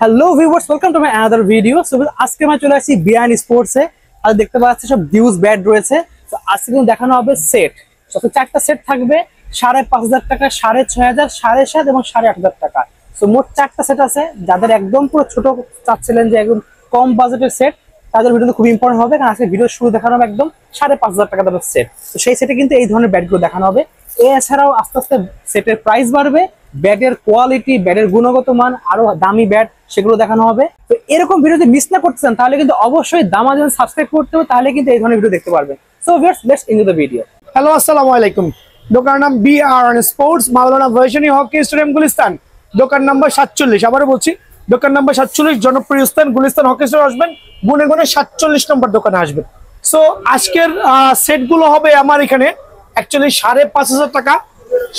Hello viewers, welcome to my another video. So আজকে আমরা চলে আসছি বিআইএন স্পোর্টসে। আর দেখতে পাচ্ছি সব ডিউজ ব্যাট রয়েছে। তো আজকে কিন্তু দেখানো হবে সেট। তো চারটা সেট থাকবে 5,500 টাকা, 6,500, 7,500 এবং 8,500 টাকা। সো মোট চারটা সেট আছে। যাদের একদম পুরো ছোট চাচ্ছিলেন যে একদম কম বাজেটের সেট, তাদের ভিডিও খুব ইম্পর্টেন্ট হবে, কারণ আজকে ভিডিও শুরু দেখানো হবে একদম 5,500 টাকা দামের সেট। তো সেই সেটে কিন্তু এই ধরনের ব্যাটগুলো দেখানো হবে। এছাড়াও আস্তে আস্তে সেটের প্রাইস বাড়বে, ব্যাটের কোয়ালিটি, ব্যাটের গুণগত মান, আরো দামি ব্যাট সেগুলো দেখানো হবে। তো এরকম ভিডিও যদি মিস না করতে চান তাহলে কিন্তু অবশ্যই দামাজন সাবস্ক্রাইব করতে হবে, তাহলে কিন্তু এই ধরনের ভিডিও দেখতে পারবেন। So viewers, let's enjoy the video. Hello, আসসালামু আলাইকুম। দোকানের নাম বিআরএন স্পোর্টস, মাওলানা ভার্সিটি হকি স্টেডিয়াম, গুলিস্তান। দোকান নাম্বার 47। আবারও বলছি, দোকান নাম্বার 47, জনপ্রিয় স্থান গুলিস্তান হকি স্টেডিয়াম। আসবেন গুনে গুনে 47 নম্বর দোকানে আসবেন। সো আজকের সেটগুলো হবে আমার এখানে অ্যাকচুয়ালি 5,500 টাকা,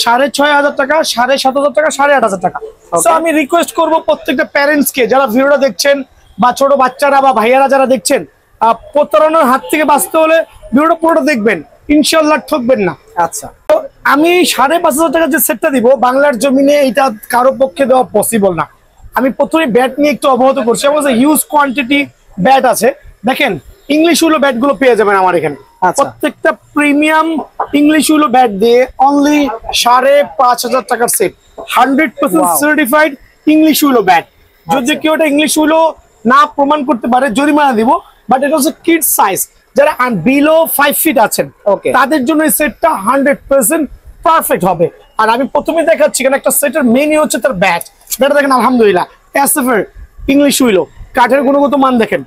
6,500 টাকা, 7,500 টাকা, 8,500 টাকা। সো আমি রিকোয়েস্ট করব প্রত্যেকটা প্যারেন্টসকে, যারা ভিডিওটা দেখছেন বা ছোট বাচ্চারা বা ভাইয়ারা যারা দেখছেন, প্রতারণার হাত থেকে বাঁচতে হলে ভিডিওটা পুরোটা দেখবেন, ইনশাল্লাহ ঠকবেন না। আচ্ছা, তো আমি 5,500 টাকার যে সেটটা দিব, বাংলার জমিনে এটা কারো পক্ষে দেওয়া পসিবল না। আমি প্রথমে ব্যাট নিয়ে একটু অবগত করছি। আমার হিউজ কোয়ান্টিটি ব্যাট আছে। দেখেন, ইংলিশ উইলো ব্যাট গুলো পেয়ে যাবেন আমার এখানে। প্রত্যেকটা প্রিমিয়াম ইংলিশ উইলো ব্যাট দিয়ে অনলি 5,500 টাকার set, 100% certified English willow bat. যদি কেউ এটা ইংলিশ উইলো না প্রমাণ করতে পারে, জরিমানা দিব। বাট এটা হচ্ছে কিড সাইজ, যারা বিলো 5 ফিট আছেন তাদের জন্য এই সেটটা 100% পারফেক্ট হবে। আর আমি প্রথমে দেখাচ্ছি, কারণ একটা সেটের মেনই হচ্ছে তার ব্যাট। ব্যাট দেখেন, আলহামদুলিল্লাহ এসএফের ইংলিশ উইলো, কাঠের গুণগত মান দেখেন,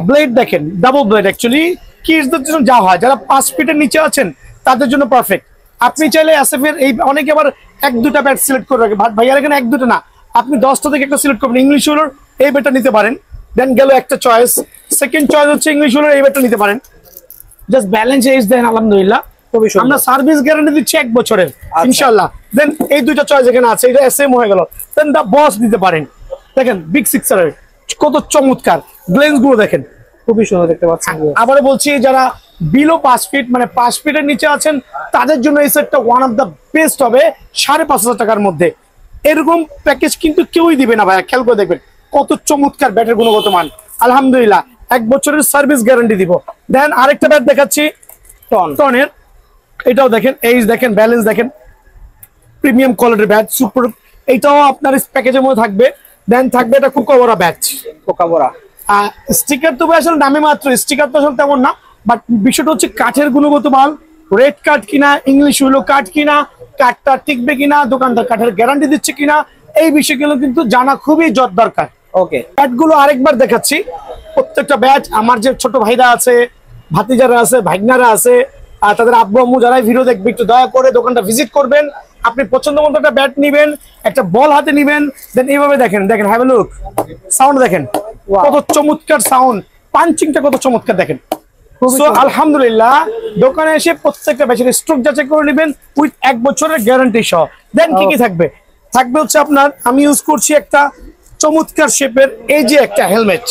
ব্লেড দেখেন, ডাবল ব্লেড। অ্যাকচুয়ালি কিডসদের জন্য যা হয়, যারা 5 ফিটের নিচে আছেন তাদের জন্য পারফেক্ট। আপনি চাইলে এসএফের এই অনেকে আবার 1-2টা ব্যাট সিলেক্ট করে রাখে, ভাইয়ার এখানে 1-2টা না, আপনি 10টা থেকে একটা সিলেক্ট করবেন। ইংলিশ উইলোর এই ব্যাটটা নিতে পারেন। দেন গেল একটা চয়েস। সেকেন্ড চয়েস হচ্ছে ইংলিশ উইলোর এই ব্যাটটা নিতে পারেন। জাস্ট ব্যালেন্স এজ দেন, আলহামদুলিল্লাহ আমরা সার্ভিস গ্যারান্টি দিচ্ছি 1 বছরের ইনশাআল্লাহ। দেন এই দুইটা চয়েস এখানে আছে, এটা এসএম হয়ে গেল। দেন দা বস দিতে পারেন। দেখেন বিগ সিক্সারের কত চমৎকার গ্লেন্স গুলো দেখেন, খুবই সুন্দর দেখতে পাচ্ছেন। আবার বলছি, যারা বিলো 5 ফিট মানে 5 ফিটের নিচে আছেন তাদের জন্য এই সেটটা ওয়ান অফ দ্য বেস্ট হবে 5,500 টাকার মধ্যে। এরকম প্যাকেজ কিন্তু কেউই দিবে না ভাইয়া, খেয়াল করে দেখবেন কত চমৎকার ব্যাটের গুণগত মান। আলহামদুলিল্লাহ 1 বছরের সার্ভিস গ্যারান্টি দিব। দেন আরেকটা ব্যাট দেখাচ্ছি টনের, এটাও দেখেন, এইজ দেখেন, ব্যালেন্স দেখেন, প্রিমিয়াম কোয়ালিটির ব্যাট, সুপার। এটাও আপনার প্যাকেজের মধ্যে থাকবে। দেন থাকবে এটা কোকাবোরা ব্যাট, কোকাবোরা। স্টিকার তো আসলে নামে মাত্র, স্টিকার তো আসলে তেমন না। বাট বিষয়টা হচ্ছে কাঠের গুণগত মান, রেড কাঠ কিনা, ইংলিশ উইলো কাঠ কিনা, কাঠটা টিকবে কিনা, দোকানদার কাঠের গ্যারান্টি দিচ্ছে কিনা, এই বিষয়গুলো কিন্তু জানা খুবই দরকার। ওকে, ব্যাটগুলো আরেকবার দেখাচ্ছি। প্রত্যেকটা ব্যাট আমার যে ছোট ভাইরা আছে, ভাতিজারা আছে, ভাগনারা আছে, আর তাদের আব্বু আম্মু যারা ভিডিও দেখবে, একটু দয়া করে দোকানটা ভিজিট করবেন। আপনি পছন্দ মতো একটা ব্যাট নিবেন, একটা বল হাতে নিবেন। দেন এইভাবে দেখেন, হ্যাভ এ লুক, সাউন্ড দেখেন কত চমৎকার সাউন্ড, পাঞ্চিংটা কত চমৎকার দেখেন। সো আলহামদুলিল্লাহ দোকানে এসে প্রত্যেকটা ব্যাচের স্ট্রোক যাচাই করে নেবেন উইথ 1 বছরের গ্যারান্টি সহ। দেন কি থাকবে হচ্ছে আপনার, আমি ইউজ করছি একটা চমৎকার শেপের এই যে একটা হেলমেট,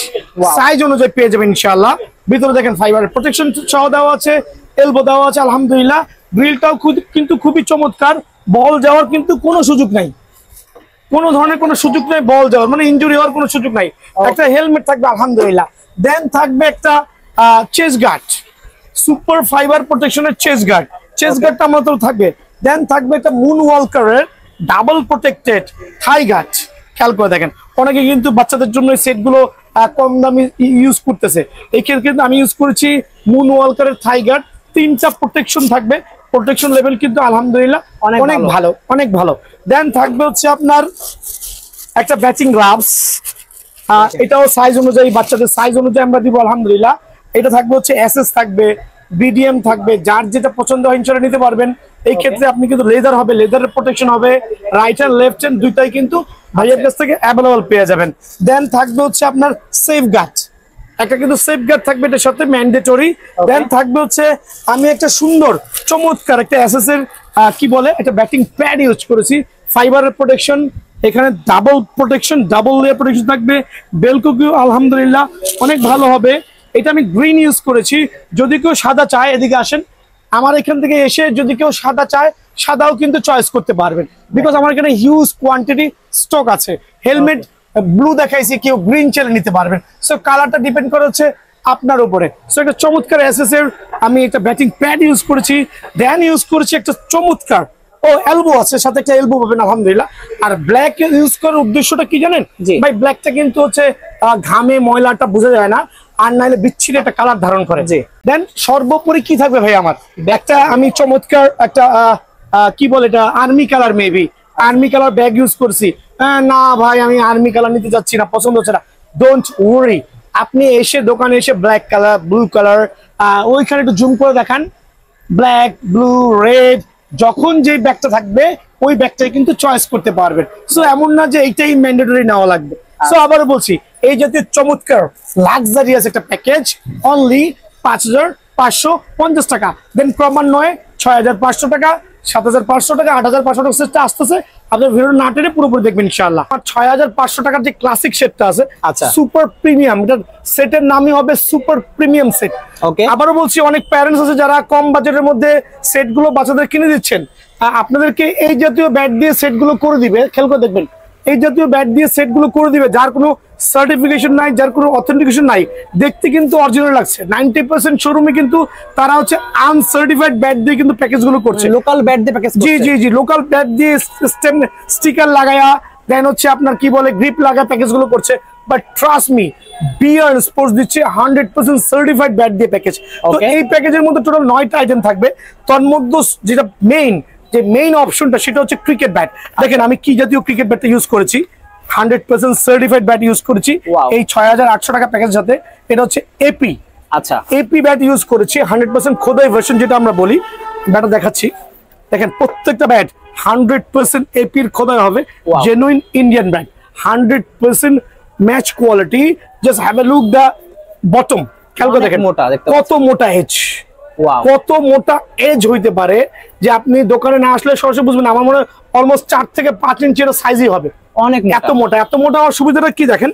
সাইজ অনুযায়ী পেয়ে যাবেন ইনশাআল্লাহ। ভিতরে দেখেন ফাইবারের প্রোটেকশন সহ দেওয়া আছে, এলবো দেওয়া আছে। আলহামদুলিল্লাহ গ্রিলটাও কিন্তু খুবই চমৎকার। বল যাওয়ার কিন্তু কোনো সুযোগ নাই, কোনো ধরনের কোনো সুযোগ নেই বল যাওয়ার, মানে ইনজুরি হওয়ার কোনো সুযোগ নাই। একটা হেলমেট থাকবে আলহামদুলিল্লাহ। দেন থাকবে একটা চেস্ট গার্ড, সুপার ফাইবার প্রোটেকশনের চেস্ট গার্ড, চেস্ট গার্ডটা আমার তো থাকবে। দেন থাকবে একটা মুন ওয়ালকারের ডাবল প্রোটেক্টেড থাই গার্ড। খেয়াল করে দেখেন, অনেকে কিন্তু বাচ্চাদের জন্য এই সেটগুলো কম দামি ইউজ করতেছে। এই ক্ষেত্রে কিন্তু আমি ইউজ করেছি মুন ওয়ালকারের থাই গার্ড। 3টা প্রোটেকশন থাকবে, প্রোটেকশন লেভেল কিন্তু আলহামদুলিল্লাহ অনেক ভালো, অনেক ভালো। দেন থাকবে হচ্ছে আপনার একটা ব্যাচিং গ্লাভস, এটাও সাইজ অনুযায়ী, বাচ্চাদের সাইজ অনুযায়ী আমরা দিব আলহামদুলিল্লাহ। এটা থাকবে হচ্ছে এসএস থাকবে, বিডিএম থাকবে, যার যেটা পছন্দ হয় ইনশাআল্লাহ নিতে পারবেন। এই ক্ষেত্রে আপনি কিন্তু লেদার হবে, লেদারের প্রোটেকশন হবে, রাইট হ্যান্ড লেফট হ্যান্ড দুইটাই কিন্তু ভাইয়ের কাছ থেকে অ্যাভেলেবল পেয়ে যাবেন। দেন থাকবে হচ্ছে আপনার সেফ গার্ড, একটা কিন্তু সেফ গার্ড থাকবে এটার সাথে ম্যান্ডেটরি। দেন থাকবে হচ্ছে আমি একটা সুন্দর চমৎকার একটা এসএস এর কি বলে এটা ব্যাটিং প্যাড ইউজ করেছি, ফাইবারের প্রোটেকশন, এখানে double protection, double layer protection থাকবে। বেলকোকিও আলহামদুলিল্লাহ অনেক ভালো হবে। এটা আমি গ্রিন ইউজ করেছি। যদি কেউ সাদা চায় এদিকে আসেন, আমার এখান থেকে এসে যদি কেউ সাদা চায় সাদাও কিন্তু চয়েস করতে পারবেন, বিকজ আমার এখানে হিউজ কোয়ান্টিটি স্টক আছে। হেলমেট ব্লু দেখাইছি, কেউ গ্রিন চাইলে নিতে পারবেন। সো কালারটা ডিপেন্ড করে হচ্ছে আপনার উপরে। সো একটা চমৎকার এসএস এর আমি একটা ব্যাটিং প্যাড ইউজ করেছি, দেন ইউজ করেছি একটা চমৎকার এলবো আছে, সাথে একটা এলবো পাবেন আলহামদুলিল্লাহ। আর ব্ল্যাক ইউজ করার উদ্দেশ্যটা কি জানেন ভাই? ব্ল্যাকটা কিন্তু হচ্ছে ঘামে ময়লাটা বোঝা যায় না, আর নাইলে বিচ্ছিরি একটা কালার ধারণ করে। দেন সর্বোপরি কি থাকবে ভাই আমার ব্যাগটা? আমি চমৎকার একটা কি বলে এটা, army colour, maybe army colour bag use করছি। না ভাই আমি আর্মি কালার নিতে যাচ্ছি না, পছন্দ হচ্ছে না, ডোন্ট ওয়ারি। আপনি এসে দোকানে এসে ব্ল্যাক কালার, ব্লু কালার, ওইখানে একটু জুম করে দেখান, ব্ল্যাক, ব্লু, রেড, যখন যে ব্যাগটা থাকবে ওই ব্যাগটাই কিন্তু চয়েস করতে পারবেন। সো এমন না যে এইটাই ম্যান্ডেটরি নেওয়া লাগবে। সো আবারও বলছি, এই জাতীয় চমৎকার লাক্সারিয়াস একটা প্যাকেজ অনলি 5,550 টাকা। দেন ক্রমান্বয়ে 6,500 টাকা, 7,500 টাকা, 8,500 টাকা সেটটা আসতেছে। আপনার ভিডিও না টেনে পুরোপুরি দেখবেন ইনশাআল্লাহ। আর 6,500 টাকার যে ক্লাসিক সেটটা আছে, সুপার প্রিমিয়াম, এটার সেটের নামই হবে সুপার প্রিমিয়াম সেট। আবারও বলছি, অনেক প্যারেন্টস আছে যারা কম বাজেটের মধ্যে সেটগুলো বাচ্চাদের কিনে দিচ্ছেন, আপনাদেরকে এই জাতীয় ব্যাট দিয়ে সেটগুলো করে দিবে। খেয়াল করে দেখবেন, এই জাতীয় ব্যাট দিয়ে সেটগুলো করে দিবে যার কোনো সার্টিফিকেশন নাই, যার কোনো অথেন্টিকেশন নাই, দেখতে কিন্তু অরিজিনাল লাগছে। 90% শোরুমে কিন্তু তারা হচ্ছে আনসার্টিফাইড ব্যাট দিয়ে কিন্তু প্যাকেজগুলো করছে, লোকাল ব্যাট দিয়ে প্যাকেজ। জি জি জি, লোকাল ব্যাট দিয়ে স্টিকার লাগায়া, দেন হচ্ছে আপনার কি বলে গ্রিপ লাগা প্যাকেজগুলো করছে। বাট ট্রাস্ট মি, বিয়ার স্পোর্টস দিচ্ছে 100% সার্টিফাইড ব্যাট দিয়ে প্যাকেজ। তো এই প্যাকেজের মধ্যে টোটাল 9টা আইটেম থাকবে। তার মধ্যে যেটা মেইন অপশনটা সেটা হচ্ছে ক্রিকেট ব্যাট। দেখেন আমি কি জাতীয় ক্রিকেট ব্যাটটা ইউজ করেছি, 100% সার্টিফাইড ব্যাট ইউজ করেছি এই 6,800 টাকা প্যাকেজের সাথে। এটা হচ্ছে এপি, আচ্ছা এপি ব্যাট ইউজ করেছি, 100% খোদাই ভার্সন যেটা আমরা বলি। ব্যাটটা দেখাচ্ছি, দেখেন প্রত্যেকটা ব্যাট 100% এপির খোদাই হবে, genuine Indian bat, 100% match quality. Just have a look the bottom, খেয়াল করে দেখেন কত মোটা এজ, কত মোটা এজ হইতে পারে যে আপনি দোকানে না আসলে সরাসরি বুঝবেন। আমার মনে হয় অলমোস্ট 4 থেকে 5 ইঞ্চির সাইজই হবে, অনেক এত মোটা। এত মোটা হওয়ার সুবিধাটা কি দেখেন,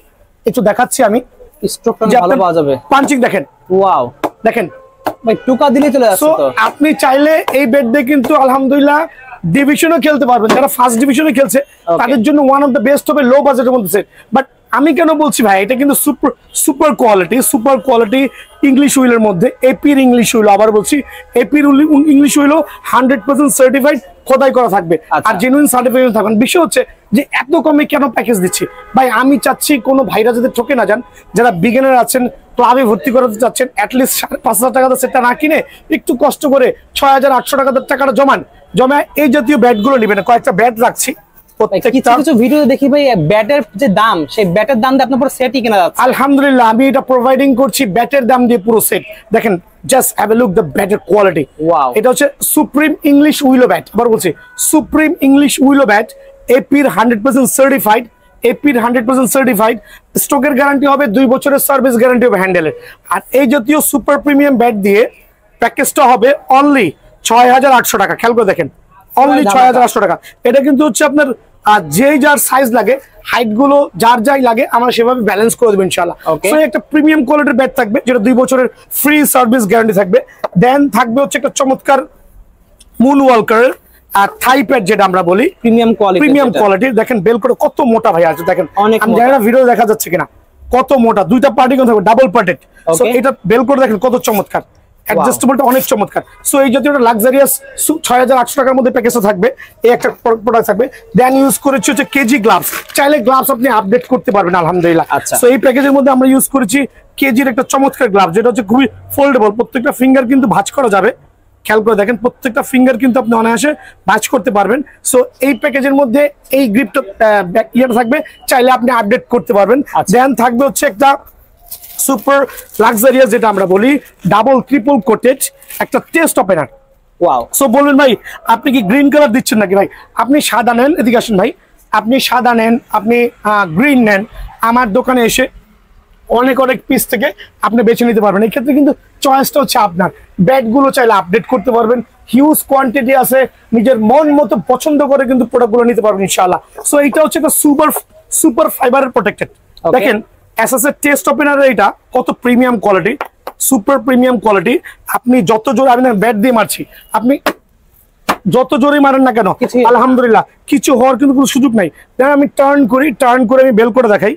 একটু দেখাচ্ছি আমি, পাঞ্চিং দেখেন, ওয়াও দেখেন ভাই, টুকা দিলে চলে আসছে। তো আপনি চাইলে এই ব্যাট দিয়ে কিন্তু আলহামদুলিল্লাহ ডিভিশনও খেলতে পারবেন। যারা ফার্স্ট ডিভিশনে খেলছে তাদের জন্য ওয়ান অফ দ্য বেস্ট হবে লো বাজেটের মধ্যে সেট। বাট আমি কেন বলছি ভাই, এটা কিন্তু সুপার কোয়ালিটি ইংলিশ হুইলের মধ্যে, এপির ইংলিশ হুইল। আবার বলছি, এপির ইংলিশ হুইলও 100% সার্টিফাইড খোদাই করা থাকবে, আর জেনুইন সার্টিফিকেশন থাকবে। বিষয় হচ্ছে যে এত কমে কেন প্যাকেজ দিচ্ছি ভাই? আমি চাচ্ছি কোনো ভাইরা যাতে ঠকে না যান, যারা বিগিনার আছেন, ক্লাবে ভর্তি করাতে চাচ্ছেন, অ্যাটলিস্ট 5,000 টাকা সেটটা না কিনে একটু কষ্ট করে 6,800 টাকাটা জমা এই জাতীয় ব্যাটগুলো নেবেন। কয়েকটা ব্যাট রাখছি, কিছু ভিডিও দেখি ভাই ব্যাটের যে দাম, সেই ব্যাটের দাম দিয়ে আপনার পুরো সেটই কেনা যাচ্ছে। আলহামদুলিল্লাহ আমি এটা প্রোভাইডিং করছি ব্যাটের দাম দিয়ে পুরো সেট। দেখেন just have a look the ব্যাটের কোয়ালিটি। ওয়াও, এটা হচ্ছে সুপ্রিম ইংলিশ উইলো ব্যাট। আবার বলছি, সুপ্রিম ইংলিশ উইলো ব্যাট, এপির 100% সার্টিফাইড, এপির 100% সার্টিফাইড। স্টকের গ্যারান্টি হবে, 2 বছরের সার্ভিস গ্যারান্টি হবে হ্যান্ডেলের। আর এই জাতীয় সুপার প্রিমিয়াম ব্যাট দিয়ে প্যাকেজটা হবে অনলি 6,800 টাকা। খেয়াল করে দেখেন, অনলি 6,800 টাকা। এটা কিন্তু হচ্ছে আপনার যেই যার সাইজ লাগে, হাইট গুলো যার যাই লাগে, আমরা সেভাবে ব্যালেন্স করে দেবো ইনশাআল্লাহ। সো একটা প্রিমিয়াম কোয়ালিটির ব্যাট থাকবে, যেটা 2 বছরের ফ্রি সার্ভিস গ্যারান্টি থাকবে। দেন থাকবে হচ্ছে একটা চমৎকার মুন ওয়ালকারের আর থাই প্যাড, যেটা আমরা বলি প্রিমিয়াম কোয়ালিটির। দেখেন বেল করে কত মোটা ভাই আছে, দেখেন আমি জানি না ভিডিও দেখা যাচ্ছে কিনা, কত মোটা। 2টা পার্টিকেল থাকবে, ডাবল পার্টেড। সো এটা বেল করে দেখেন কত চমৎকার, অ্যাডজাস্টেবলটা অনেক চমৎকার। সো এই জাতীয় লাক্সারিয়াস 6,800 টাকার মধ্যে প্যাকেজটা থাকবে, এই একটা প্রোডাক্ট থাকবে। দেন ইউজ করেছি হচ্ছে কেজি গ্লাভস, চাইলে গ্লাভস আপনি আপডেট করতে পারবেন আলহামদুলিল্লাহ। সো এই প্যাকেজের মধ্যে আমরা ইউজ করেছি কেজির একটা চমৎকার গ্লাভস, যেটা হচ্ছে খুবই ফোল্ডেবল, প্রত্যেকটা ফিঙ্গার কিন্তু ভাঁজ করা যাবে। খেয়াল করে দেখেন প্রত্যেকটা ফিঙ্গার কিন্তু আপনি অনায়াসে ভাঁজ করতে পারবেন। সো এই প্যাকেজের মধ্যে এই গ্রিপটা ইয়েটা থাকবে, চাইলে আপনি আপডেট করতে পারবেন। দেন থাকবে হচ্ছে একটা সুপার লাক্সারিয়াস, যেটা আমরা বলি ডাবল ট্রিপল কোটেড একটা টেস্ট ওপেনার। ওয়াও, সো বলবেন ভাই আপনি কি গ্রিন কালার দিচ্ছেন নাকি? ভাই আপনি সাদা নেন, এদিকে আসেন ভাই, আপনি সাদা নেন, আপনি গ্রিন নেন, আমার দোকানে এসে অনেক পিস থেকে আপনি বেছে নিতে পারবেন। এই ক্ষেত্রে কিন্তু চয়েসটা হচ্ছে আপনার। ব্যাটগুলো চাইলে আপডেট করতে পারবেন, হিউজ কোয়ান্টিটি আছে, নিজের মন মতো পছন্দ করে কিন্তু প্রোডাক্টগুলো নিতে পারবেন ইনশাআল্লাহ। সো এটা হচ্ছে একটা সুপার ফাইবারের প্রোটেক্টেড। দেখেন এসএসএর টেস্ট ওপেনার, এটা কত premium quality, super premium quality. আপনি যত জোরে আমি ব্যাট দিয়ে মারছি, আপনি যত জোরে মারেন না কেন আলহামদুলিল্লাহ কিছু হওয়ার কিন্তু কোনো সুযোগ নাই। আমি টার্ন করে আমি বেল করে দেখাই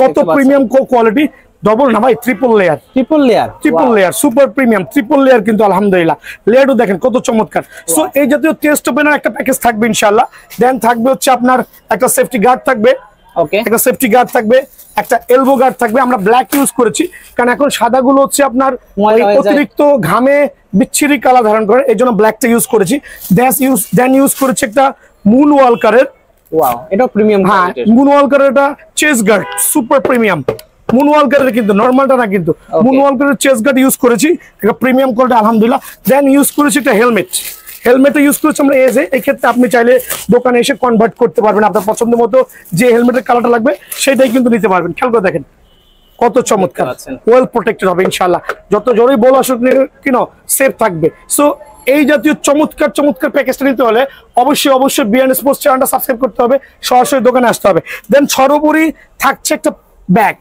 কত প্রিমিয়াম কোয়ালিটি। ডবল না ভাই, triple layer super premium triple layer কিন্তু আলহামদুলিল্লাহ। লেয়ারও দেখেন কত চমৎকার। সো এই জাতীয় টেস্ট ওপেনার একটা প্যাকেজ থাকবে ইনশাআল্লাহ। দেন থাকবে হচ্ছে আপনার একটা সেফটি গার্ড থাকবে, একটা সেফটি গার্ড থাকবে, একটা এলবো গার্ড থাকবে। আমরা ব্ল্যাক ইউজ করেছি কারণ এখন সাদাগুলো হচ্ছে আপনার অতিরিক্ত ঘামে বিচ্ছিরি কালার ধারণ করে, এই জন্য ব্ল্যাকটা ইউজ করেছি। দেন ইউজ করেছি একটা মুন ওয়ালকারের, এটা প্রিমিয়াম, হ্যাঁ মুন ওয়ালকারের এটা চেস গার্ড সুপার প্রিমিয়াম। মুন ওয়ালকারের কিন্তু নরমালটা না, কিন্তু মুন ওয়ালকারের চেস গার্ড ইউজ করেছি, একটা প্রিমিয়াম কোয়ালিটি আলহামদুলিল্লাহ। দেন ইউজ করেছি একটা হেলমেট ইউজ করেছি আমরা এজে। এই ক্ষেত্রে আপনি চাইলে দোকানে এসে কনভার্ট করতে পারবেন, আপনার পছন্দ মতো যে হেলমেটের কালারটা লাগবে সেটাই কিন্তু নিতে পারবেন। খেয়াল করে দেখেন কত চমৎকার, ওয়েল প্রোটেক্টেড হবে ইনশাআল্লাহ। যত জোরেই বল আসুক কেন সেফ থাকবে। সো এই জাতীয় চমৎকার প্যাকেজটা নিতে হলে অবশ্যই বিয়ান স্পোর্টস চ্যানেলটা সাবস্ক্রাইব করতে হবে, সরাসরি দোকানে আসতে হবে। দেন সর্বোপরি থাকছে একটা ব্যাগ,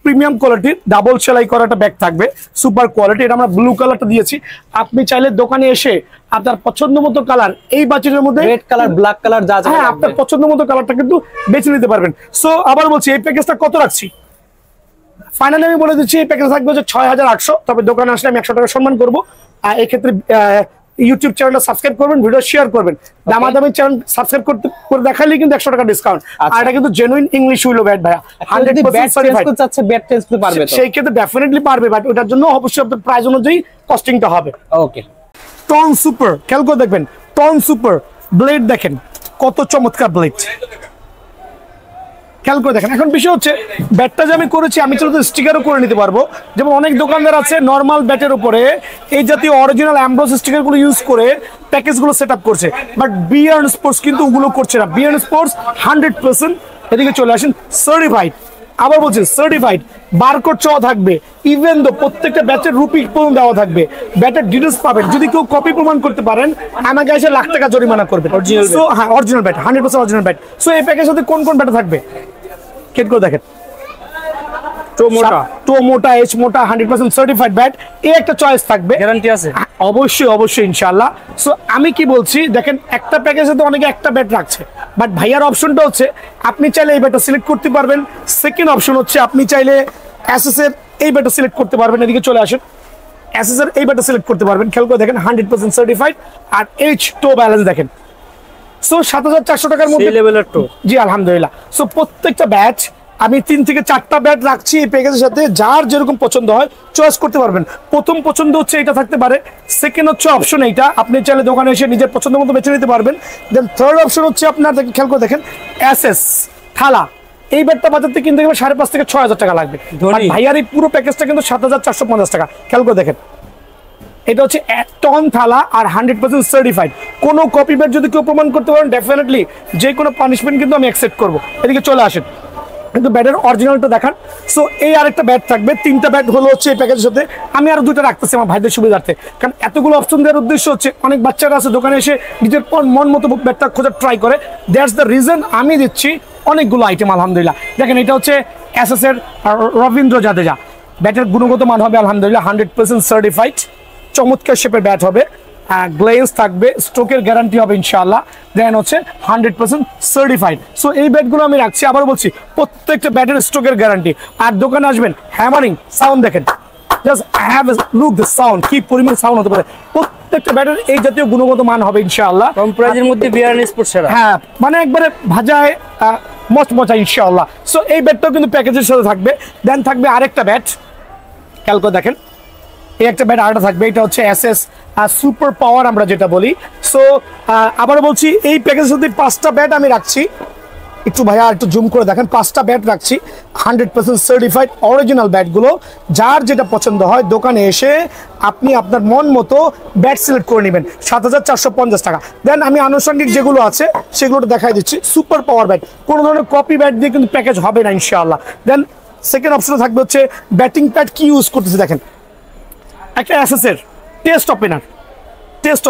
প্রিমিয়াম কোয়ালিটির ডাবল সেলাই করা একটা ব্যাগ থাকবে, সুপার কোয়ালিটি। এটা আমরা ব্লু কালারটা দিয়েছি। আপনি চাইলে দোকানে এসে আপনার পছন্দ মতো কালার, এই বাজেটের মধ্যে রেড কালার, ব্ল্যাক কালার, যা হ্যাঁ আপনার পছন্দ মতো কালারটা কিন্তু বেছে নিতে পারবেন। সো আবার বলছি এই প্যাকেজটা কত রাখছি, ফাইনালি আমি বলে দিচ্ছি এই প্যাকেজ থাকবে হচ্ছে ৬৮০০। তবে দোকানে আসলে আমি ১০০ টাকা সম্মান করবো। আর এই ক্ষেত্রে ইউটিউব চ্যানেলটা সাবস্ক্রাইব করবেন, ভিডিও শেয়ার করবেন। দামাদামি চ্যানেল সাবস্ক্রাইব করে দেখালেই কিন্তু ১০০ টাকা ডিসকাউন্ট। আর এটা কিন্তু জেনুইন ইংলিশ উইলো ব্যাট ভাইয়া, 100% সার্টিফাইড। ব্যাট চেঞ্জ করতে পারবে, সেই ক্ষেত্রে ডেফিনেটলি পারবে, বাট ওটার জন্য অবশ্যই আপনার প্রাইস অনুযায়ী কস্টিংটা হবে। ওকে, টন সুপার, খেয়াল করে দেখবেন টন সুপার ব্লেড দেখেন কত চমৎকার ব্লেড, খেয়াল করে দেখেন। এখন বিষয় হচ্ছে ব্যাটটা যে আমি করেছি, আমি চলো স্টিকারও করে নিতে পারবো। যেমন অনেক দোকানদার আছে নর্মাল ব্যাটের উপরে এই জাতীয় অরিজিনাল অ্যাম্ব্রোস স্টিকারগুলো ইউজ করে প্যাকেজগুলো সেট আপ করছে, বাট বিয়ার্ন স্পোর্টস কিন্তু ওগুলো করছে না। বিয়ার্ন স্পোর্টস 100% এদিকে চলে আসেন সার্টিফাইড। আবার বলছি সার্টিফাইড, বারকোড চাওয়া থাকবে, ইভেন দো প্রত্যেকটা ব্যাচের রুপি পর্যন্ত দেওয়া থাকবে, ব্যাটের ডিটেলস পাবেন। যদি কেউ কপি প্রমাণ করতে পারেন আমাকে এসে লাখ টাকা জরিমানা করবেন। হ্যাঁ original bat, 100% original bat. So এই প্যাকেজের সাথে কোন ব্যাট থাকবে কেট করে দেখেন, টো মোটা, এইচ মোটা, 100% সার্টিফাইড ব্যাট। এই একটা চয়েস থাকবে, গ্যারান্টি আছে অবশ্যই ইনশাআল্লাহ। সো আমি কি বলছি দেখেন, একটা প্যাকেজে তো অনেকে একটা ব্যাট রাখছে, বাট ভাইয়ার অপশনটা হচ্ছে আপনি চাইলে এই ব্যাটটা সিলেক্ট করতে পারবেন। সেকেন্ড অপশন হচ্ছে আপনি চাইলে এসএস এর এই ব্যাটটা সিলেক্ট করতে পারবেন। এদিকে চলে আসেন, এসএস এর এই ব্যাটটা সিলেক্ট করতে পারবেন। খেয়াল করে দেখেন 100% সার্টিফাইড। আর এইচ টো ব্যালেন্স দেখেন। সো ৭৪০০ টাকার মধ্যে লেভেলের টো, জি আলহামদুলিল্লাহ। সো প্রত্যেকটা ব্যাচ আমি ৩ থেকে ৪টা ব্যাট রাখছি এই প্যাকেজের সাথে, যার যেরকম পছন্দ হয় চয়েস করতে পারবেন। প্রথম পছন্দ হচ্ছে এটা থাকতে পারে, সেকেন্ড হচ্ছে অপশন এইটা, আপনি চাইলে দোকানে এসে নিজের পছন্দ মতো বেছে নিতে পারবেন। দেন থার্ড অপশন হচ্ছে আপনার খেয়াল করে দেখেন এসএস থালা, এই ব্যাটটা বাজারতে কিনতে গেলে ৫৫০০ থেকে ৬০০০ টাকা লাগবে। ভাইয়ার এই পুরো প্যাকেজটা কিন্তু ৭৪৫০ টাকা। খেয়াল করে দেখেন এটা হচ্ছে এক টন থালা আর 100% সার্টিফাইড। কোনো কপি ব্যাট যদি কেউ প্রমাণ করতে পারেন ডেফিনেটলি যে কোনো পানিশমেন্ট কিন্তু আমি অ্যাকসেপ্ট করবো। এদিকে চলে আসেন, কিন্তু ব্যাটের অরিজিনালটা দেখান। সো এই আরেকটা ব্যাট থাকবে, 3টা ব্যাট হলো হচ্ছে এই প্যাকেজের সাথে। আমি আরো 2টা রাখতেছি আমার ভাইদের সুবিধার্থে, কারণ এতগুলো অপশন দেওয়ার উদ্দেশ্য হচ্ছে অনেক বাচ্চারা আছে দোকানে এসে নিজের মন মতো ব্যাটটা খোঁজার ট্রাই করে। দ্যাটস দ্য রিজন আমি দিচ্ছি অনেকগুলো আইটেম আলহামদুলিল্লাহ। দেখেন এটা হচ্ছে এসএস এর রবীন্দ্র জাদেজা, ব্যাটের গুণগত মান হবে আলহামদুলিল্লাহ 100% সার্টিফাইড, চমৎকার শেপের ব্যাট হবে, গ্লেজ থাকবে, স্ট্রোকের গ্যারান্টি হবে ইনশাআল্লাহ। দেন হচ্ছে 100% সার্টিফাইড। সো এই ব্যাটগুলো আমি রাখছি। আবার বলছি প্রত্যেকটা ব্যাটের স্ট্রোকের গ্যারান্টি। আর দোকানে আসবেন, হ্যামারিং সাউন্ড দেখেন, just have a look the sound, কি পরিমাণ সাউন্ড হতে পারে। প্রত্যেকটা ব্যাটের এই জাতীয় গুণগত মান হবে ইনশাআল্লাহ। কম প্রাইজের মধ্যে বিয়ার স্পোর্টস সেরা, হ্যাঁ মানে একবারে ভাজায় মচমচা ইনশাআল্লাহ। সো এই ব্যাটটাও কিন্তু প্যাকেজের সাথে থাকবে। দেন থাকবে আরেকটা ব্যাট, খেয়াল করে দেখেন এই একটা ব্যাট আরেকটা থাকবে, এটা হচ্ছে এসএস সুপার পাওয়ার আমরা যেটা বলি। সো আবার বলছি এই প্যাকেজের সাথে 5টা ব্যাট আমি রাখছি। একটু ভাইয়া একটু জুম করে দেখেন, 5টা ব্যাট রাখছি 100% সার্টিফাইড অরিজিনাল ব্যাটগুলো। যার যেটা পছন্দ হয় দোকানে এসে আপনি আপনার মন মতো ব্যাট সিলেক্ট করে নেবেন, ৭৪৫০ টাকা। দেন আমি আনুষঙ্গিক যেগুলো আছে সেগুলো দেখাই দিচ্ছি। সুপার পাওয়ার ব্যাট, কোনো ধরনের কপি ব্যাট দিয়ে কিন্তু প্যাকেজ হবে না ইনশাআল্লাহ। দেন সেকেন্ড অপশনে থাকবে হচ্ছে ব্যাটিং প্যাড কি ইউজ করতেছে দেখেন, একটা এসএস এর টেস্ট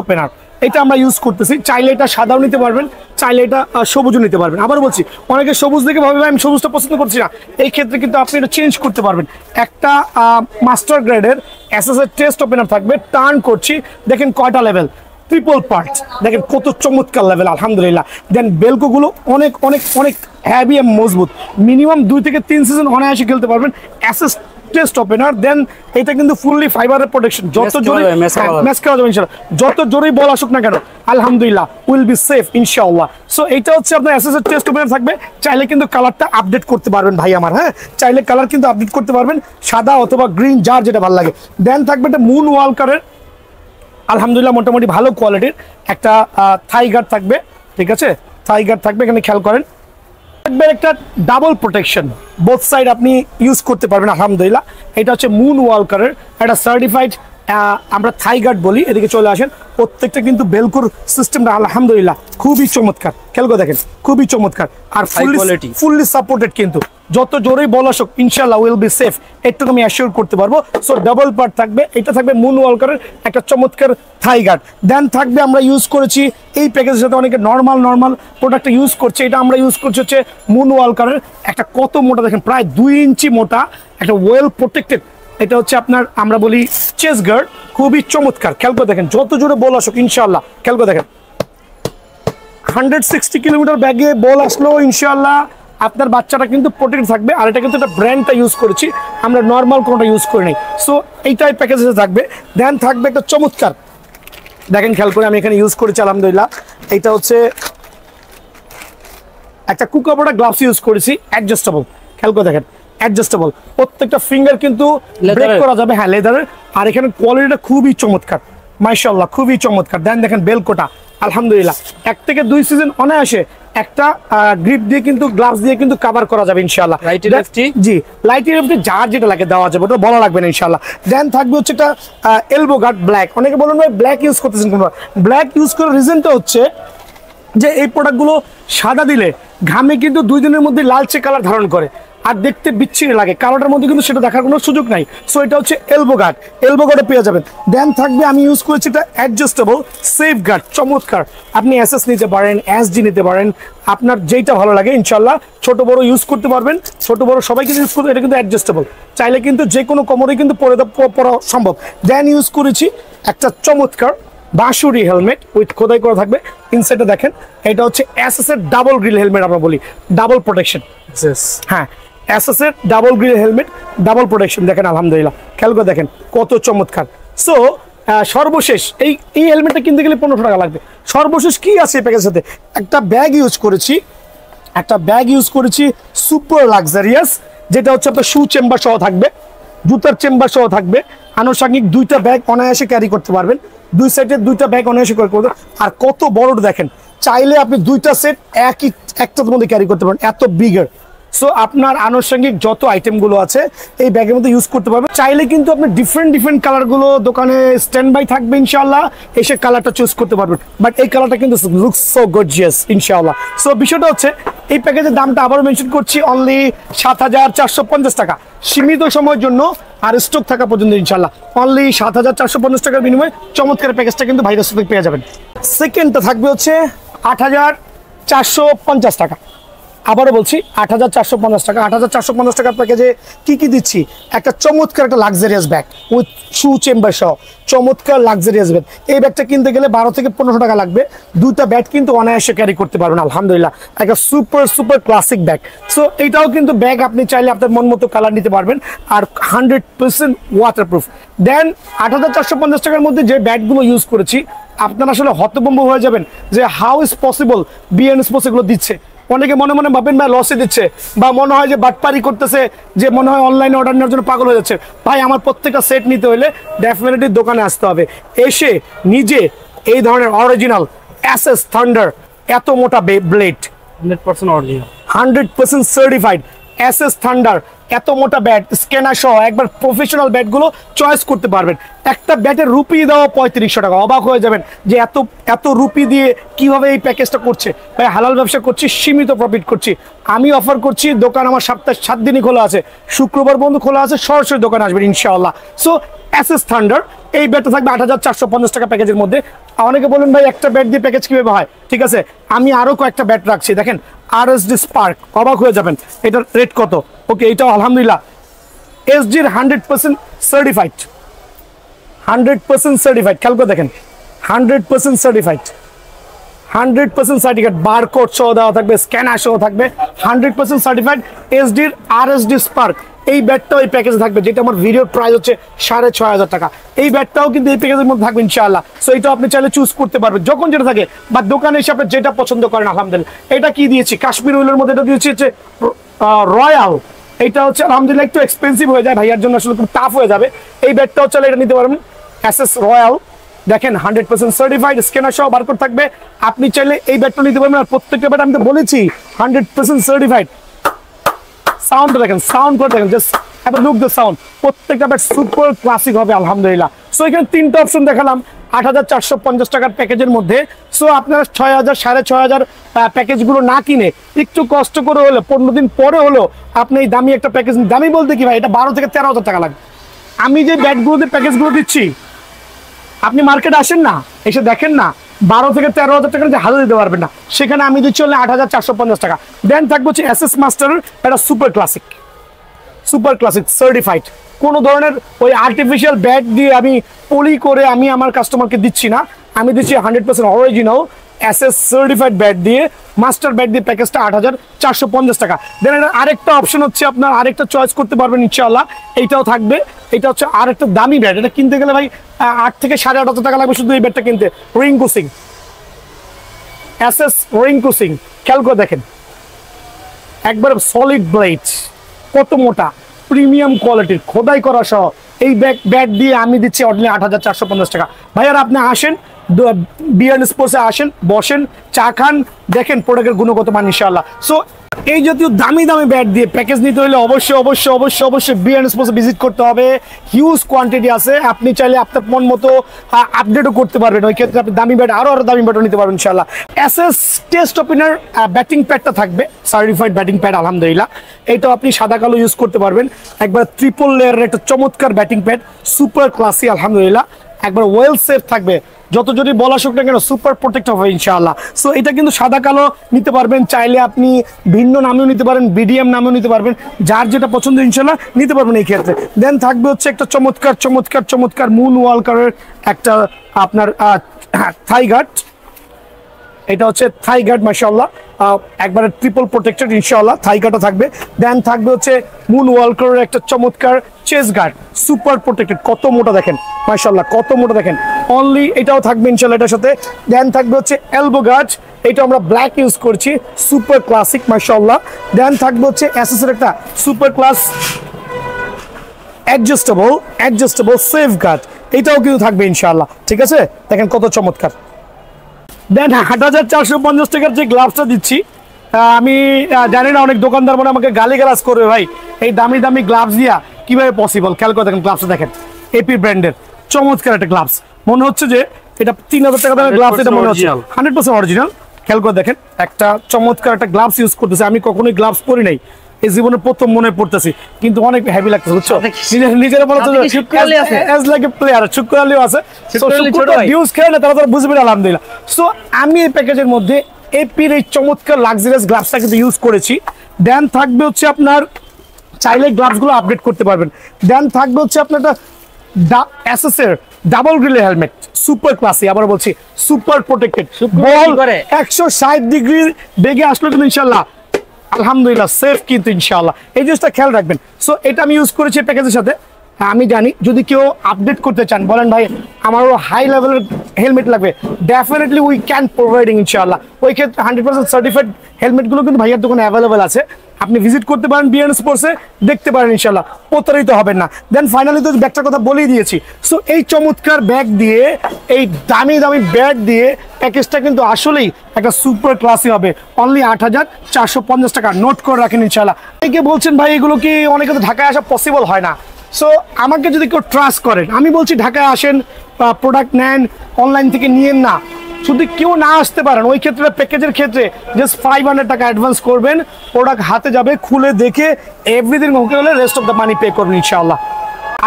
ওপেনার এটা আমরা ইউজ করতেছি। চাইলে এটা সাদাও নিতে পারবেন, চাইলে এটা সবুজও নিতে পারবেন। আবার বলছি অনেকে সবুজ দেখে ভাবে আমি সবুজটা পছন্দ করছি না, এই ক্ষেত্রে কিন্তু আপনি এটা চেঞ্জ করতে পারবেন। একটা মাস্টার গ্রেডের এসএস এর টেস্ট ওপেনার থাকবে, টার্ন করছি দেখেন কয়টা লেভেল, ট্রিপল পার্ট, দেখেন কত চমৎকার লেভেল আলহামদুলিল্লাহ। দেন বেলকো গুলো অনেক অনেক অনেক হ্যাভি এবং মজবুত, মিনিমাম 2 থেকে 3 সিজন অনায়াসে খেলতে পারবেন। অ্যাসেস টেস্ট ওপেনার, দেন এটা কিন্তু ফুললি ফাইবারের প্রোটেকশন, যত জোরে ম্যাচ করা যাবে ইনশাআল্লাহ, যত জোরেই বল আসুক না কেন আলহামদুলিল্লাহ উইল বি সেফ ইনশাআল্লাহ। সো এটা হচ্ছে আপনার অ্যাসেসের টেস্ট ওপেনার থাকবে, চাইলে কিন্তু কালারটা আপডেট করতে পারবেন ভাই আমার, হ্যাঁ চাইলে কালার কিন্তু আপডেট করতে পারবেন, সাদা অথবা গ্রিন যার যেটা ভালো লাগে। দেন থাকবে একটা মুন ওয়ালকারের আলহামদুলিল্লাহ মোটামুটি ভালো কোয়ালিটির একটা থাই গার্ড থাকবে, ঠিক আছে থাই গার্ড থাকবে, এখানে খেয়াল করেন থাকবে একটা ডাবল প্রোটেকশন, বোথ সাইড আপনি ইউজ করতে পারবেন আলহামদুলিল্লাহ। এটা হচ্ছে মুন ওয়ালকারের একটা সার্টিফাইড আমরা থাই গার্ড বলি। এদিকে চলে আসেন, প্রত্যেকটা কিন্তু বেলকুর সিস্টেমটা আলহামদুলিল্লাহ খুবই চমৎকার, খেয়াল করে দেখেন খুবই চমৎকার আর ফুললি সাপোর্টেড, কিন্তু যত জোরেই বল আসুক ইনশাআল্লাহ উইল বি সেফ, একটু আমি অ্যাসিওর করতে পারবো। সো ডাবল পার্ট থাকবে, এটা থাকবে মুন ওয়ালকারের একটা চমৎকার থাই গার্ড। দেন থাকবে আমরা ইউজ করেছি এই প্যাকেজের সাথে অনেকে নর্মাল প্রোডাক্টটা ইউজ করছে, এটা আমরা ইউজ করছি হচ্ছে মুন ওয়ালকারের একটা কত মোটা দেখেন প্রায় 2 ইঞ্চি মোটা একটা ওয়েল প্রোটেক্টেড, এটা হচ্ছে আপনার আমরা বলি চেস গার্ড, খুবই চমৎকার। খেয়াল করে দেখেন যত জোরে বল আসুক ইনশাআল্লাহ, খেয়াল করে দেখেন 160 কিলোমিটার ব্যাগে বল আসলো ইনশাআল্লাহ আপনার বাচ্চাটা কিন্তু প্রোটেক্ট থাকবে। আর এটা কিন্তু একটা ব্র্যান্ডটা ইউজ করেছি, আমরা নর্মাল কোনোটা ইউজ করি নাই। সো এইটাই প্যাকেজে থাকবে। দেন থাকবে একটা চমৎকার, দেখেন খেয়াল করে আমি এখানে ইউজ করেছি আলহামদুলিল্লাহ, এটা হচ্ছে একটা কুকাবোর্ডা গ্লাভস ইউজ করেছি অ্যাডজাস্টেবল, খেয়াল করে দেখেন অ্যাডজাস্টেবল, প্রত্যেকটা ফিঙ্গার কিন্তু ব্রেক করা যাবে, হ্যাঁ লেদারের। আর এখানে কোয়ালিটিটা খুবই চমৎকার মাশাআল্লাহ, খুবই চমৎকার। দেন দেখেন বেলকোটা আলহামদুলিল্লাহ 1 থেকে 2 সিজন অনায়াসে একটা গ্রিপ দিয়ে কিন্তু গ্লাভস দিয়ে কিন্তু কভার করা যাবে ইনশাআল্লাহ। জি লাইটি লেফটি যার যেটা লাগে দেওয়া যাবে, ওটা বলা লাগবে না ইনশাআল্লাহ। দেন থাকবে হচ্ছে একটা এলবো গার্ড ব্ল্যাক, অনেকে বলুন ভাই ব্ল্যাক ইউজ করতেছেন কোন, ব্ল্যাক ইউজ করার রিজনটা হচ্ছে যে এই প্রোডাক্টগুলো সাদা দিলে ঘামে কিন্তু 2 দিনের মধ্যে লালচে কালার ধারণ করে আর দেখতে বিচ্ছিরি লাগে, কালোটার মধ্যে কিন্তু সেটা দেখার কোনো সুযোগ নাই। সো এটা হচ্ছে এলবো গার্ডে পেয়ে যাবেন। দেন থাকবে আমি ইউজ করেছি এটা অ্যাডজাস্টেবল সেফ গার্ড, চমৎকার, আপনি এসএস নিতে পারেন, এসজি নিতে পারেন, আপনার যেটা ভালো লাগে ইনশাআল্লাহ, ছোট বড় ইউজ করতে পারবেন, ছোট বড় সবাই কিন্তু ইউজ করতে, এটা কিন্তু অ্যাডজাস্টেবল, চাইলে কিন্তু যে কোনো কোমরে কিন্তু পরা সম্ভব। দেন ইউজ করেছি একটা চমৎকার বাঁশুরি হেলমেট উইথ খোদাই করা থাকবে, ইনসাইডে দেখেন এটা হচ্ছে এসএস এর ডাবল গ্রিল হেলমেট, আমরা বলি ডাবল প্রোটেকশন, হ্যাঁ এসএস এর double grill helmet double protection, দেখেন আলহামদুলিল্লাহ খেয়াল করে দেখেন কত চমৎকার। সো সর্বশেষ এই হেলমেটটা কিনতে গেলে 1500 টাকা লাগবে। সর্বশেষ কি আছে এই প্যাকেজের সাথে, একটা ব্যাগ ইউজ করেছি সুপার লাক্সারিয়াস, যেটা হচ্ছে আপনার শু চেম্বার সহ থাকবে, জুতার চেম্বার সহ থাকবে, আনুষঙ্গিক 2টা ব্যাগ অনায়াসে ক্যারি করতে পারবেন, 2 সাইডের 2টা ব্যাগ অনায়াসে ক্যারি করতে, আর কত বড়টা দেখেন, চাইলে আপনি 2টা সেট একটার মধ্যে ক্যারি করতে পারেন, এত বিগার। সো আপনার আনুষঙ্গিক যত আইটেমগুলো আছে এই ব্যাগের মধ্যে ইউজ করতে পারবেন, চাইলে কিন্তু আপনি ডিফারেন্ট কালারগুলো দোকানে স্ট্যান্ড বাই থাকবে ইনশাআল্লাহ, এসে কালারটা চুজ করতে পারবেন, বাট এই কালারটা কিন্তু লুকস সো গর্জিয়াস ইনশাআল্লাহ। সো বিষয়টা হচ্ছে এই প্যাকেজের দামটা আবারও মেনশন করছি, অনলি 7450 টাকা, সীমিত সময়ের জন্য আর স্টক থাকা পর্যন্ত ইনশাআল্লাহ, অনলি 7450 টাকার বিনিময়ে চমৎকার প্যাকেজটা কিন্তু ভাইরাস থেকে পেয়ে যাবেন। সেকেন্ডটা থাকবে হচ্ছে 8450 টাকা, আবারও বলছি 8450 টাকা। 8450 টাকার প্যাকেজে কি দিচ্ছি, একটা চমৎকার একটা luxurious bag with shoe chamber সহ, চমৎকার লাক্সারিয়াস ব্যাগ। এই ব্যাগটা কিনতে গেলে 12 থেকে 1500 টাকা লাগবে, 2টা ব্যাগ কিন্তু অনায়াসে ক্যারি করতে পারবেন আলহামদুলিল্লাহ, একটা সুপার ক্লাসিক ব্যাগ। সো এইটাও কিন্তু ব্যাগ আপনি চাইলে আপনার মন মতো কালার নিতে পারবেন, আর 100% ওয়াটারপ্রুফ। দেন 8450 টাকার মধ্যে যে ব্যাগগুলো ইউজ করেছি আপনারা আসলে হতভম্ব হয়ে যাবেন যে how is possible BN sports এগুলো দিচ্ছে। অনেকে মনে ভাবেন ভাই লসে দিচ্ছে, বা মনে হয় যে বাটপারি করতেছে, যে মনে হয় অনলাইনে অর্ডার নেওয়ার জন্য পাগল হয়ে যাচ্ছে। ভাই আমার প্রত্যেকটা সেট নিতে হলে ডেফিনেটলি দোকানে আসতে হবে, এসে নিজে এই ধরনের অরিজিনাল এসএস থান্ডার এত মোটা ব্লেড 100% সার্টিফাইড এসএস থান্ডার এত মোটা ব্যাট স্ক্যানার সহ একবার প্রফেশনাল ব্যাটগুলো চয়েস করতে পারবেন। একটা ব্যাটের রুপি দেওয়া 3500 টাকা, অবাক হয়ে যাবেন যে এত রুপি দিয়ে কিভাবে এই প্যাকেজটা করছে। ভাই হালাল ব্যবসা করছি, সীমিত প্রফিট করছি, আমি অফার করছি, দোকান আমার সপ্তাহে 7 দিনই খোলা আছে, শুক্রবার বন্ধ খোলা আছে, সরাসরি দোকানে আসবেন ইনশাআল্লাহ। সো এসএস থান্ডার এই ব্যাটটা থাকবে 8450 টাকা প্যাকেজের মধ্যে। অনেকে বলেন ভাই একটা ব্যাট দিয়ে প্যাকেজ কিভাবে হয়, ঠিক আছে আমি আরো কয়েকটা ব্যাট রাখছি, দেখেন আরএসডি স্পার্ক, অবাক হয়ে যাবেন এটার রেট কত। ওকে এটাও আলহামদুলিল্লাহ এসজির 100% সার্টিফাইড, 100% সার্টিফাইড, খেয়াল করে দেখেন 100% সার্টিফাইড, 100% সার্টিফিকেট, বারকোড সহ দেওয়া থাকবে, স্ক্যানার সহ থাকবে, 100% সার্টিফাইড এসডির আরএসডি স্পার্ক। এই ব্যাটটাও এই প্যাকেজে থাকবে, যেটা আমার ভিডিওর প্রাইস হচ্ছে 6,500 টাকা। এই ব্যাটটাও কিন্তু এই প্যাকেজের মধ্যে থাকবে ইনশাআল্লাহ। সো এটা আপনি চাইলে চুজ করতে পারবেন যখন যেটা থাকে, বা দোকানে এসে আপনি যেটা পছন্দ করেন। আলহামদুলিল্লাহ এটা কি দিয়েছি, কাশ্মীর উলের মধ্যে এটা দিয়েছি হচ্ছে রয়্যাল। এটা হচ্ছে আলহামদুলিল্লাহ একটু এক্সপেন্সিভ হয়ে যায় ভাইয়ার জন্য, আসলে খুব টাফ হয়ে যাবে। এই ব্যাটটাও চাইলে এটা নিতে পারবেন, এসএস রয়্যাল। দেখেন 100% সার্টিফাইড, স্ক্যানার সহ বারকোড থাকবে। আপনি চাইলে এই ব্যাটটা নিতে পারবেন। আর প্রত্যেকটা ব্যাট আমি তো বলেছি 100% সার্টিফাইড। সাউন্ড দেখেন, সাউন্ড করে দেখেন, just have a look the sound. প্রত্যেকটা ব্যাট সুপার ক্লাসিক হবে আলহামদুলিল্লাহ। সো এখানে 3টা অপশন দেখালাম 8,450 টাকার প্যাকেজের মধ্যে। সো আপনারা 6,000 6,500 প্যাকেজগুলো না কিনে একটু কষ্ট করে হলো 15 দিন পরে হলো আপনি এই দামি একটা প্যাকেজ, দামি বলতে কি ভাই, এটা 12 থেকে 13,000 টাকা লাগবে। আমি যে ব্যাটগুলোতে প্যাকেজগুলো দিচ্ছি, আপনি মার্কেটে আসেন না, এসে দেখেন না, 12 থেকে 13,000 টাকা হাতে দিতে পারবেন না। সেখানে আমি দিচ্ছি হলে 8,450 টাকা। দেন থাকবে হচ্ছে এসএস মাস্টারের একটা super classic, super classic certified. কোনো ধরনের ওই আর্টিফিশিয়াল ব্যাট দিয়ে আমি পলি করে আমি আমার কাস্টমারকে দিচ্ছি না, আমি দিচ্ছি 100% অরিজিনাল এসএস সার্টিফাইড ব্যাট দিয়ে, মাস্টার ব্যাট দিয়ে প্যাকেজটা 8,450 টাকা। দেন আরেকটা অপশন হচ্ছে আপনার আরেকটা চয়েস করতে পারবেন ইনশাআল্লাহ, এইটাও থাকবে। এটা হচ্ছে আরেকটা দামি ব্যাট, এটা কিনতে গেলে ভাই 8 থেকে 8,500 টাকা লাগবে শুধু এই ব্যাটটা কিনতে। রিংকু সিং, এসএস রিংকু সিং, খেয়াল করে দেখেন, একবার সলিড ব্লেড, কত মোটা, প্রিমিয়াম কোয়ালিটির, খোদাই করা সহ। এই ব্যাট দিয়ে আমি দিচ্ছি অনলি 8,450 টাকা। ভাইয়ার আপনি আসেন, বিয়ান স্পোর্টসে আসেন, বসেন, চা খান, দেখেন প্রোডাক্টের গুণগত মান ইনশাআল্লাহ। সো এই জাতীয় দামি দামি ব্যাট দিয়ে প্যাকেজ নিতে হলে অবশ্যই অবশ্যই অবশ্যই অবশ্যই বিয়ান স্পোর্টসে ভিজিট করতে হবে। হিউজ কোয়ান্টিটি আছে, আপনি চাইলে আপনার মন মতো আপডেটও করতে পারবেন। ওই ক্ষেত্রে আপনি দামি ব্যাট আরো দামি ব্যাটও নিতে পারবেন ইনশাআল্লাহ। এসএস টেস্ট ওপেনার ব্যাটিং প্যাডটা থাকবে, সার্টিফাইড ব্যাটিং প্যাড আলহামদুলিল্লাহ। এইটাও আপনি সাদা কালো ইউজ করতে পারবেন। একবার ট্রিপল লেয়ারের একটা চমৎকার ব্যাটিং প্যাড, সুপার ক্লাসি আলহামদুলিল্লাহ। একবার ওয়েল সেফ থাকবে, যত যদি বলা শুক না কেন সুপার প্রোটেক্ট হবে ইনশাআল্লাহ। সো এটা কিন্তু সাদা কালো নিতে পারবেন, চাইলে আপনি ভিন্ন নামেও নিতে পারেন, বিডিএম নামেও নিতে পারবেন, যার যেটা পছন্দ ইনশাআল্লাহ নিতে পারবেন এই ক্ষেত্রে। দেন থাকবে হচ্ছে একটা চমৎকার চমৎকার চমৎকার মুন ওয়ালকারের একটা আপনার থাই গার্ড। এটা হচ্ছে থাই গার্ড মাশাআল্লাহ, একবারে ট্রিপল প্রোটেক্টেড ইনশাআল্লাহ, থাই গার্ডও থাকবে। দেন থাকবে হচ্ছে মুন ওয়ালকারের একটা চমৎকার চেস গার্ড, সুপার প্রোটেক্টেড, কত মোটা দেখেন মাশাআল্লাহ, কত মোটা দেখেন, অনলি এটাও থাকবে ইনশাআল্লাহ এটার সাথে। দেন থাকবে হচ্ছে এলবো গার্ড, এটা আমরা ব্ল্যাক ইউজ করছি, সুপার ক্লাসিক মাশাআল্লাহ। দেন থাকবে হচ্ছে এসএস এর একটা super class adjustable safe guard, এটাও কিন্তু থাকবে ইনশাআল্লাহ। ঠিক আছে, দেখেন কত চমৎকার। দেন 8,450 টাকার যে গ্লাভসটা দিচ্ছি, আমি জানি না অনেক দোকানদার মনে আমাকে গালিগালাজ করবে, ভাই এই দামি দামি গ্লাভস দিয়া কিভাবে পসিবল। খেয়াল করে দেখেন গ্লাভসটা দেখেন, এপি ব্র্যান্ডের চমৎকার একটা গ্লাভস, মনে হচ্ছে যে এটা 3,000 টাকা দামের গ্লাভস, এটা মনে হচ্ছে 100% অরিজিনাল। খেয়াল করে দেখেন, একটা চমৎকার একটা গ্লাভস ইউজ করতেছে। আমি কখনোই গ্লাভস পরি নাই, এই জীবনে প্রথম মনে পড়তেছি, কিন্তু অনেক হেভি লাগতেছে বুঝছো। নিজের বলা প্লেয়ার শুক্রালিও আছে, ভিউজ খেলে না তারা বুঝবে আলহামদুলিল্লাহ। সো আমি এই প্যাকেজের মধ্যে এপির এই চমৎকার লাক্সারিয়াস গ্লাভসটা কিন্তু ইউজ করেছি। দেন থাকবে হচ্ছে আপনার চাইলে গ্লাভসগুলো আপডেট করতে পারবেন। দেন থাকবে হচ্ছে আপনার এসএস এর double grill helmet, super classy, আবার বলছি সুপার প্রোটেক্টেড, বল 160 ডিগ্রি বেগে আসলে কিন্তু ইনশাআল্লাহ আলহামদুলিল্লাহ সেফ কিন্তু ইনশাআল্লাহ। এই জিনিসটা খেয়াল রাখবেন। সো এটা আমি ইউজ করেছি প্যাকেজের সাথে। আমি জানি যদি কেউ আপডেট করতে চান, বলেন ভাই আমারও হাই লেভেলের হেলমেট লাগবে, ডেফিনেটলি উই ক্যান প্রোভাইডিং ইনশাআল্লাহ। ওই ক্ষেত্রে 100% সার্টিফাইড হেলমেটগুলো কিন্তু ভাইয়ার দোকানে অ্যাভেলেবেল আছে, আপনি ভিজিট করতে পারেন, বিএন স্পোর্টসে দেখতে পারেন ইনশাআল্লাহ, প্রতারিত হবেন না। দেন ফাইনালি তো ব্যাগটার কথা বলেই দিয়েছি। সো এই চমৎকার ব্যাগ দিয়ে, এই দামি দামি ব্যাগ দিয়ে প্যাকেজটা কিন্তু আসলেই একটা সুপার ক্লাসি হবে, অনলি 8,450 টাকা। নোট করে রাখেন ইনশাআল্লাহ। অনেকে বলছেন ভাই এগুলো কি, অনেকে তো ঢাকায় আসা পসিবল হয় না। সো আমাকে যদি কেউ ট্রাস্ট করেন, আমি বলছি ঢাকায় আসেন, প্রোডাক্ট নেন, অনলাইন থেকে নিয়েন না। যদি কেউ না আসতে পারেন, ওই ক্ষেত্রে প্যাকেজের ক্ষেত্রে জাস্ট 500 টাকা অ্যাডভান্স করবেন, প্রোডাক্ট হাতে যাবে, খুলে দেখে এভরিথিং ওকে হলে rest of the money pay করবেন ইনশাআল্লাহ।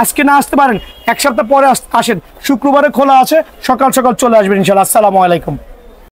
আজকে না আসতে পারেন, এক সপ্তাহ পরে আসেন, শুক্রবারে খোলা আছে, সকাল সকাল চলে আসবেন ইনশাআল্লাহ। আসসালামু আলাইকুম।